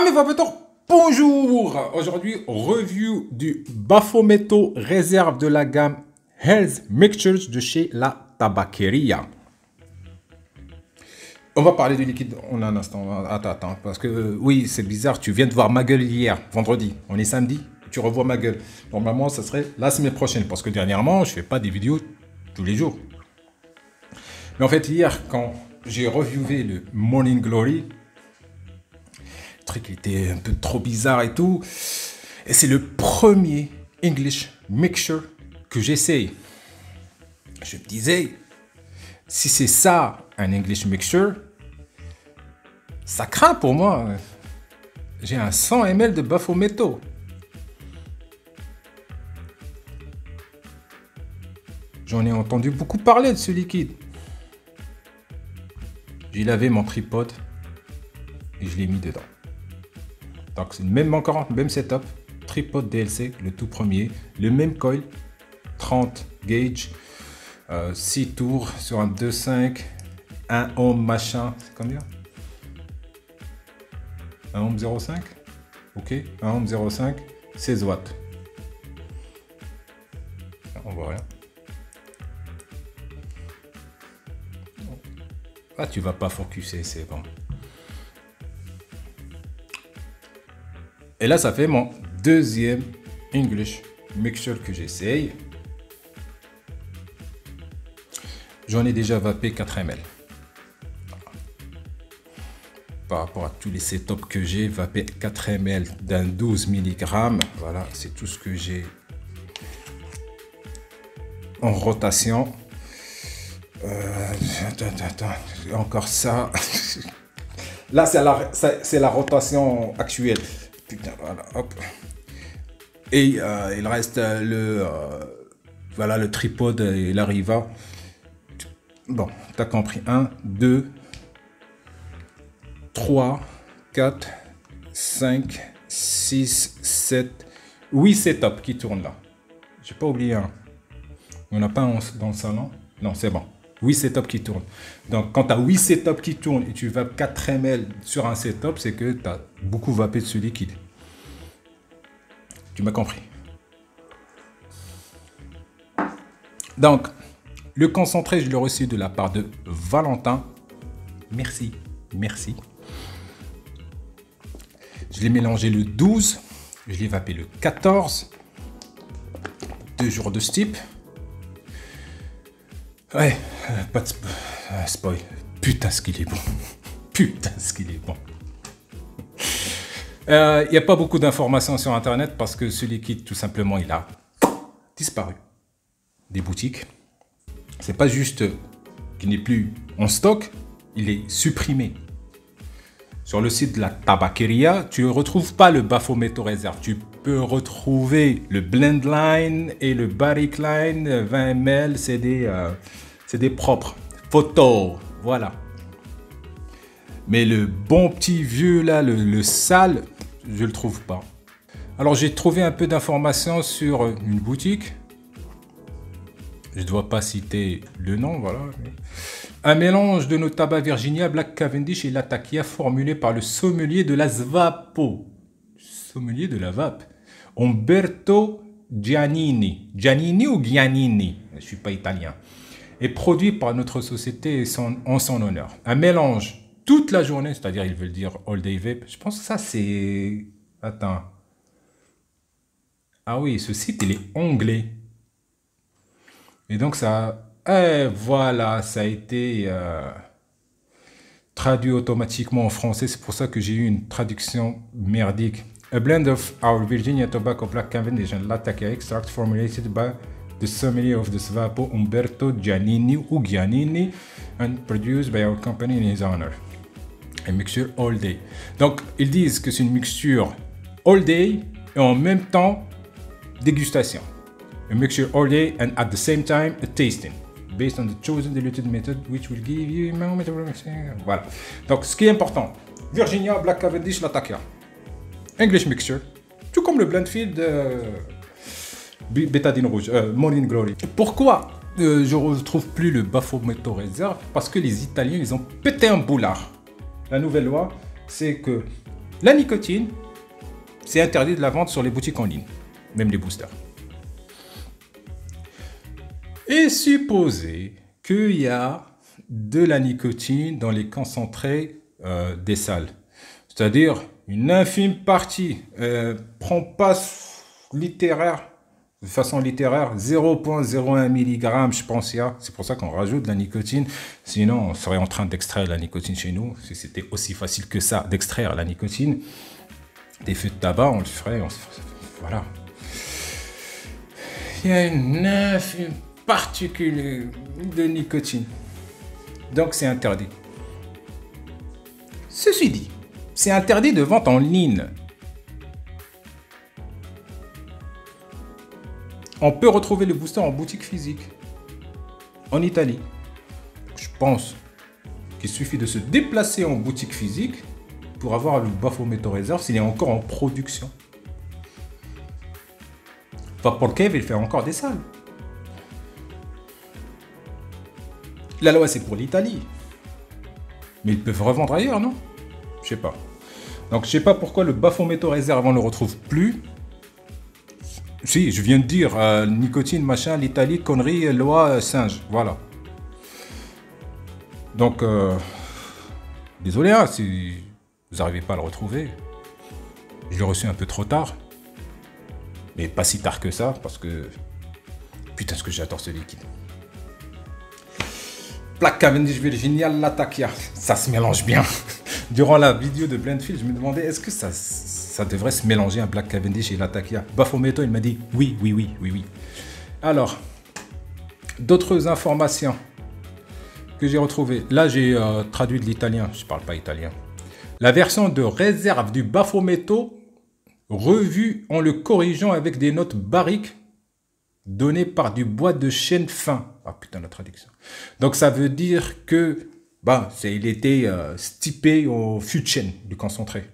Amis vapetteurs, bonjour. Aujourd'hui, review du Baphometto réserve de la gamme Health Mixtures de chez la Tabackeria. On va parler du liquide en un instant. Attends, parce que oui, c'est bizarre. Tu viens de voir ma gueule hier, vendredi. On est samedi, tu revois ma gueule. Normalement, ça serait la semaine prochaine, parce que dernièrement, je fais pas des vidéos tous les jours. Mais en fait, hier, quand j'ai reviewé le Morning Glory, le truc était un peu trop bizarre et tout. Et c'est le premier English Mixture que j'essaye. Je me disais, si c'est ça, un English Mixture, ça craint pour moi. J'ai un 100 ml de Baphometto. J'en ai entendu beaucoup parler de ce liquide. J'ai lavé mon tripode et je l'ai mis dedans. Donc c'est le même encore, même setup, tripode DLC, le tout premier, le même coil, 30 gauge, 6 tours sur un 2.5, 1 ohm machin, c'est combien? 1 ohm 0.5, ok, 1 ohm 0.5, 16 watts. On voit rien. Ah, tu vas pas focuser, c'est bon. Et là, ça fait mon deuxième English Mixture que j'essaye. J'en ai déjà vapé 4 ml. Par rapport à tous les setups que j'ai, vapé 4 ml d'un 12 mg. Voilà, c'est tout ce que j'ai en rotation. Attends, encore ça. Là, c'est la rotation actuelle. Putain, voilà, hop. Et il reste voilà, le tripode et l'Arriva. Bon, t'as compris. 1, 2, 3, 4, 5, 6, 7, 8 setups qui tournent là. J'ai pas oublié un. Il n'y en a pas un dans le salon. Non, c'est bon. 8 setups qui tournent. Donc, quand tu as 8 setups qui tournent et tu vapes 4 ml sur un setup, c'est que tu as beaucoup vapé de ce liquide. Tu m'as compris. Donc, le concentré, je l'ai reçu de la part de Valentin. Merci. Je l'ai mélangé le 12. Je l'ai vapé le 14. 2 jours de steep. Ouais, pas de spoil. Putain, ce qu'il est bon. Putain, ce qu'il est bon. Il n'y a pas beaucoup d'informations sur Internet parce que ce liquide, tout simplement, il a disparu des boutiques. C'est pas juste qu'il n'est plus en stock, il est supprimé. Sur le site de la Tabackeria, tu ne retrouves pas le Baphometto réserve. Tu peux retrouver le Blend Line et le Barrick Line 20 ml, c'est des propres photos, voilà. Mais le bon petit vieux là, le sale, je le trouve pas. Alors j'ai trouvé un peu d'informations sur une boutique. Je ne dois pas citer le nom, voilà. Un mélange de nos tabacs Virginia, Black Cavendish et Latakia formulé par le sommelier de la Svapo. Sommelier de la vape. Umberto Giannini. Giannini ou Giannini? Je ne suis pas italien. Et produit par notre société en son honneur. Un mélange toute la journée, c'est-à-dire ils veulent dire all day vape. Je pense que ça c'est... Attends. Ah oui, ce site il est anglais. Et donc ça... Et voilà, ça a été traduit automatiquement en français. C'est pour ça que j'ai eu une traduction merdique. A blend of our Virginia tobacco Black Cavendish and Latakia extract formulated by the sommelier of the Svapo Umberto Giannini ou Giannini and produced by our company in his honor. A mixture all day. Donc ils disent que c'est une mixture all day et en même temps dégustation. A mixture all day and at the same time a tasting. Based on the chosen diluted method which will give you a moment of... Voilà. Donc ce qui est important, Virginia, Black Cavendish, Latakia. English mixture. Tout comme le Blendfield Bétadine rouge, Morning Glory. Pourquoi je ne retrouve plus le Baphometto réserve? Parce que les Italiens, ils ont pété un boulard. La nouvelle loi, c'est que La nicotine, c'est interdit de la vente sur les boutiques en ligne, même les boosters. Et supposez qu'il y a de la nicotine dans les concentrés des salles. C'est-à-dire une infime partie, prend pas littéraire, de façon littéraire, 0,01 mg, je pense, c'est pour ça qu'on rajoute de la nicotine. Sinon, on serait en train d'extraire la nicotine chez nous. Si c'était aussi facile que ça d'extraire la nicotine, des feux de tabac, on le ferait, voilà. Il y a une infime particule de nicotine. Donc c'est interdit. Ceci dit, c'est interdit de vente en ligne. On peut retrouver le booster en boutique physique. En Italie. Je pense qu'il suffit de se déplacer en boutique physique pour avoir le Baphométo Reserve s'il est encore en production. Vaporcave, il fait encore des salles. La loi, c'est pour l'Italie. Mais ils peuvent revendre ailleurs, non? Je sais pas. Donc, je sais pas pourquoi le Baphométo Reserve, on ne le retrouve plus. Si, je viens de dire, nicotine, machin, l'Italie, connerie, loi, singe. Voilà. Donc, désolé, hein, si vous n'arrivez pas à le retrouver. Je l'ai reçu un peu trop tard. Mais pas si tard que ça, parce que... Putain, ce que j'adore ce liquide. Black Cavendish Virginia Latakia. Ça se mélange bien. Durant la vidéo de Blendfield, je me demandais, est-ce que ça devrait se mélanger un Black Cavendish et Latakia? Baphométo, il m'a dit oui. Alors, d'autres informations que j'ai retrouvées. Là, j'ai traduit de l'italien. Je ne parle pas italien. La version de réserve du Baphométo, revue en le corrigeant avec des notes baryques données par du bois de chêne fin. Ah putain, la traduction. Donc, ça veut dire que il était stipé au fût de chêne du concentré.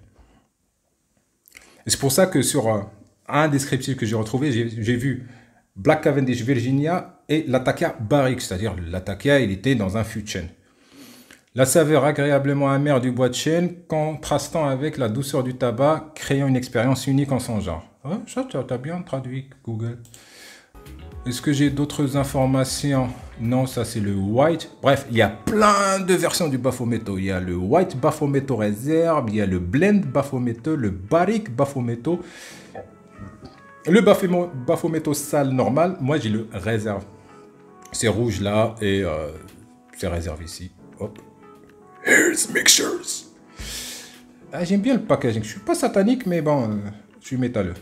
C'est pour ça que sur un descriptif que j'ai retrouvé, j'ai vu Black Cavendish Virginia et Latakia Barrique, c'est-à-dire Latakia, il était dans un fût de chêne. La saveur agréablement amère du bois de chêne, contrastant avec la douceur du tabac, créant une expérience unique en son genre. Ouais, ça, tu as bien traduit, Google. Est-ce que j'ai d'autres informations? Non, ça c'est le white. Bref, il y a plein de versions du Baphométo. Il y a le white Baphométo Reserve, il y a le blend Baphométo, le barrique Baphométo, le Baphométo sale normal. Moi, j'ai le réserve. C'est rouge là et c'est réserve ici. Hop. Here's mixtures. Ah, j'aime bien le packaging. Je suis pas satanique, mais bon, je suis métalleux.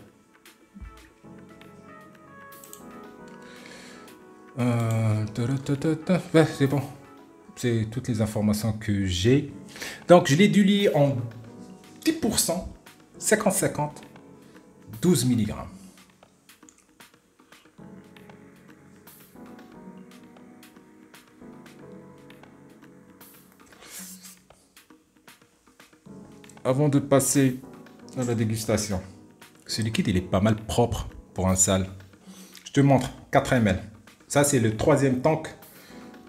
Ouais, c'est bon. C'est toutes les informations que j'ai. Donc, je l'ai dilué en 10%, 50-50, 12 mg. Avant de passer à la dégustation, ce liquide, il est pas mal propre pour un sale. Je te montre 4 ml. Ça, c'est le troisième tank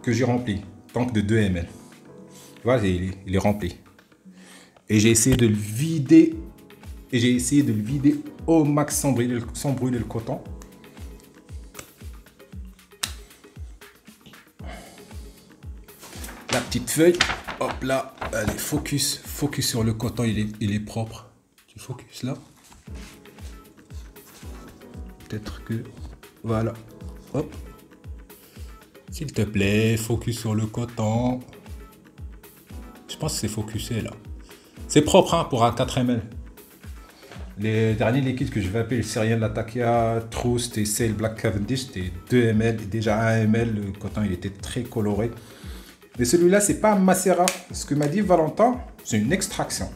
que j'ai rempli. Tank de 2 ml. Tu vois, il est rempli. Et j'ai essayé de le vider. Et j'ai essayé de le vider au max sans brûler le coton. La petite feuille. Hop là. Allez, focus. Focus sur le coton. Il est propre. Tu focus là. Peut-être que... Voilà. Hop. S'il te plaît, focus sur le coton. Je pense que c'est focusé là. C'est propre hein, pour un 4 ml. Les derniers liquides que je vais appeler le Syrian Latakia, Trust et Sail Black Cavendish, c'était 2 ml. Déjà 1 ml, le coton il était très coloré. Mais celui-là, c'est pas un macérat. Ce que m'a dit Valentin, c'est une extraction.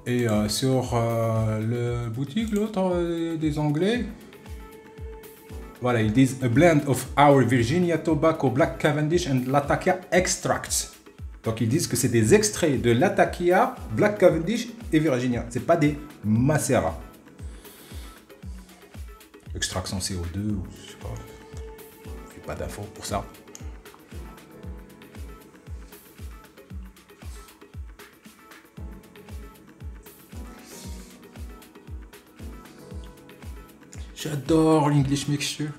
Et sur le boutique, l'autre des Anglais, voilà, ils disent a blend of our Virginia Tobacco Black Cavendish and Latakia extracts. Donc ils disent que c'est des extraits de Latakia, Black Cavendish et Virginia. C'est pas des macérats. Extraction CO2 ou je sais pas. J'ai pas d'infos pour ça. J'adore l'English Mixture.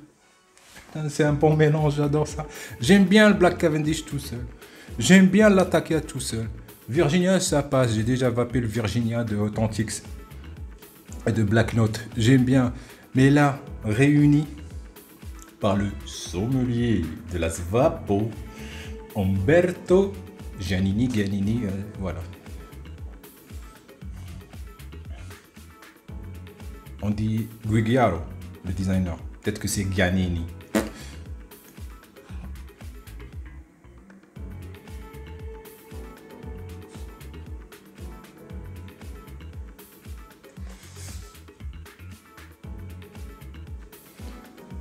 Putain, c'est un bon mélange, j'adore ça. J'aime bien le Black Cavendish tout seul. J'aime bien l'Atakia tout seul. Virginia, ça passe. J'ai déjà vapé le Virginia de Authentics et de Black Note. J'aime bien. Mais là, réuni par le sommelier de la Svapo, Umberto Giannini, voilà. On dit Guigiaro, le designer. Peut-être que c'est Giannini.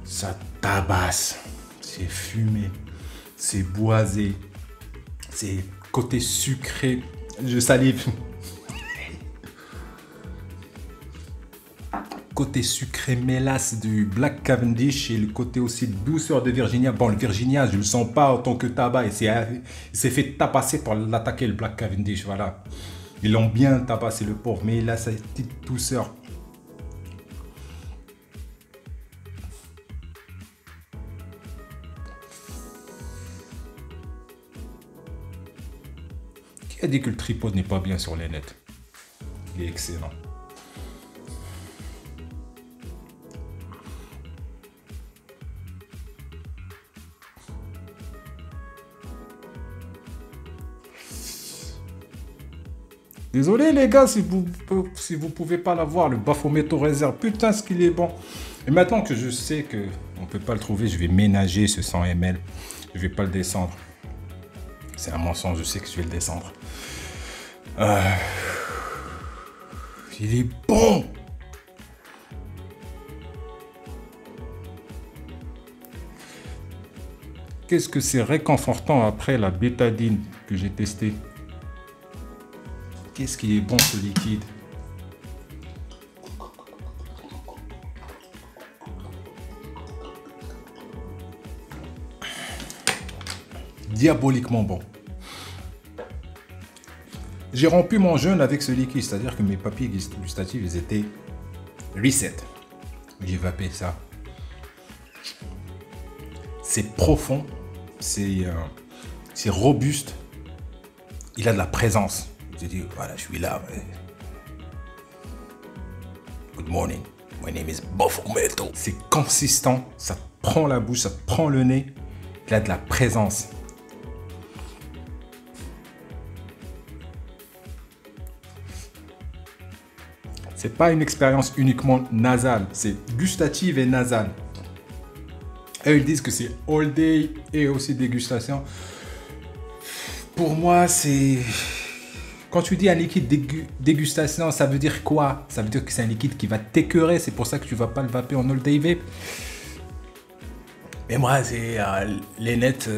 Ça tabasse, c'est fumé, c'est boisé, c'est côté sucré, je salive. Côté sucré mélasse du Black Cavendish et le côté aussi douceur de Virginia. Bon, le Virginia, je ne le sens pas en tant que tabac. Il s'est fait tabasser pour l'attaquer, le Black Cavendish, voilà. Ils l'ont bien tabassé, le pauvre, mais il a sa petite douceur. Qui a dit que le tripode n'est pas bien sur les nets? Il est excellent. Désolé les gars si vous pouvez pas l'avoir, le Baphometto Reserve. Putain, ce qu'il est bon. Et maintenant que je sais que on peut pas le trouver, je vais ménager ce 100 ml. Je vais pas le descendre. C'est un mensonge, je sais que je vais le descendre. Il est bon. Qu'est-ce que c'est réconfortant après la bétadine que j'ai testé. Qu'est-ce qui est bon ce liquide? Diaboliquement bon. J'ai rompu mon jeûne avec ce liquide, c'est-à-dire que mes papilles gustatives, ils étaient reset. J'ai vapé ça. C'est profond, c'est robuste. Il a de la présence. Je dis, voilà, je suis là. Good morning, my name is Baphometto. C'est consistant, ça prend la bouche, ça prend le nez. Il a de la présence. C'est pas une expérience uniquement nasale, c'est gustative et nasale. Et ils disent que c'est all day et aussi dégustation. Pour moi, c'est... Quand tu dis un liquide dégustation, ça veut dire quoi? Ça veut dire que c'est un liquide qui va t'écœurer, c'est pour ça que tu vas pas le vaper en all day vape. Mais moi, c'est les nets,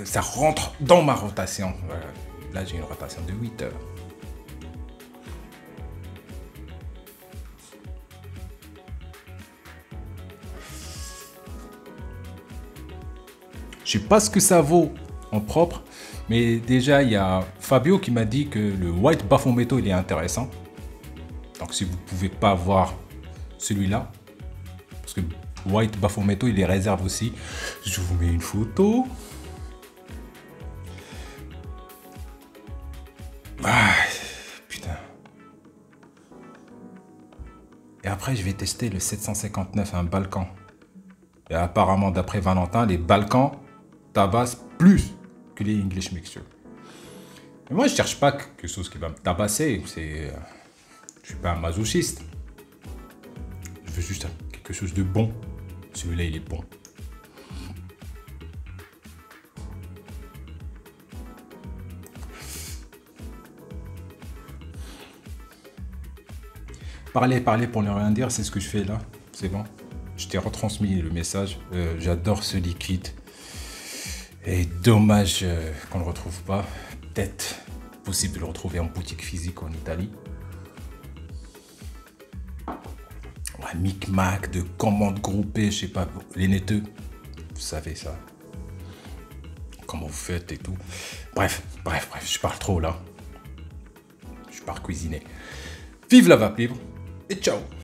ça rentre dans ma rotation. Voilà. Là, j'ai une rotation de 8 heures. Je sais pas ce que ça vaut en propre, mais déjà il y a Fabio qui m'a dit que le White Baphometto il est intéressant. Donc si vous pouvez pas avoir celui-là, parce que White Baphometto il les réserve aussi, je vous mets une photo. Ah, putain. Et après je vais tester le 759, un Balkan. Et apparemment d'après Valentin, les Balkans tabasse plus que les English Mixture. Mais moi, je cherche pas quelque chose qui va me tabasser. Je suis pas un masochiste. Je veux juste quelque chose de bon. Celui-là, il est bon. Parler pour ne rien dire, c'est ce que je fais là. C'est bon. Je t'ai retransmis le message. J'adore ce liquide. Et dommage qu'on ne le retrouve pas. Peut-être possible de le retrouver en boutique physique en Italie. Ouais, micmac de commandes groupées, je sais pas, les netteux, vous savez ça. Comment vous faites et tout. Bref, je parle trop là. Je pars cuisiner. Vive la vape libre et ciao!